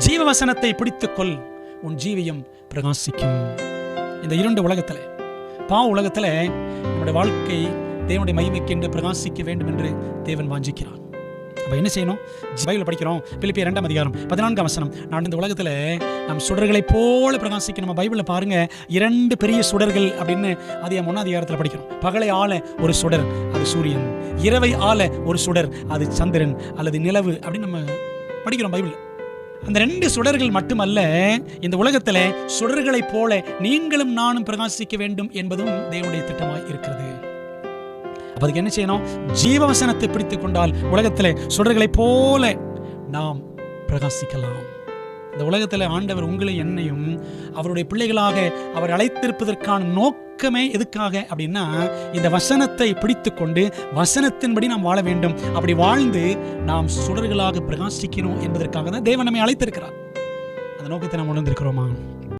ஜீவ வசனத்தை பிடித்துக்கொள், உன் ஜீவியம் பிரகாசிக்கும். இந்த இருண்ட உலகத்தில், பாவ உலகத்தில் நம்முடைய வாழ்க்கை தேவனுடைய மகிமைக்கு என்று பிரகாசிக்க வேண்டும் என்று தேவன் வாஞ்சிக்கிறார். அப்போ என்ன செய்யணும்? பைபிள் படிக்கிறோம், பிலிப்பியர் 2ஆம் அதிகாரம் 14ஆம் வசனம். நான் இந்த உலகத்தில் நம் சுடர்களை போல பிரகாசிக்க, நம்ம பைபிளில் பாருங்க 2 பெரிய சுடர்கள் அப்படின்னு அது 1ஆம் அதிகாரத்தில் படிக்கிறோம். பகலை ஆள ஒரு சுடர், அது சூரியன். இரவை ஆள ஒரு சுடர், அது சந்திரன் அல்லது நிலவு அப்படின்னு நம்ம படிக்கிறோம் பைபிள். அந்த 2 சுடர்கள் மட்டுமல்ல, இந்த உலகத்தில் சுடர்களை போல நீங்களும் நானும் பிரகாசிக்க வேண்டும் என்பதும் தேவனுடைய திட்டமாய் இருக்கிறது. அதுக்கு என்ன செய்யணும்? ஜீவவசனத்தை பிடித்துக் கொண்டால் உலகத்தில் சுடர்களை போல நாம் பிரகாசிக்கலாம். இந்த உலகத்தில் ஆண்டவர் உங்களை என்னையும் அவருடைய பிள்ளைகளாக அவர் அழைத்திருப்பதற்கான நோக்கமே எதுக்காக அப்படின்னா, இந்த வசனத்தை பிடித்துக் கொண்டு வசனத்தின்படி நாம் வாழ வேண்டும். அப்படி வாழ்ந்து நாம் சுடர்களாக பிரகாசிக்கணும் என்பதற்காக தான் தேவன் நம்மை அழைத்திருக்கிறார். அந்த நோக்கத்தை நாம் உணர்ந்திருக்கிறோமா?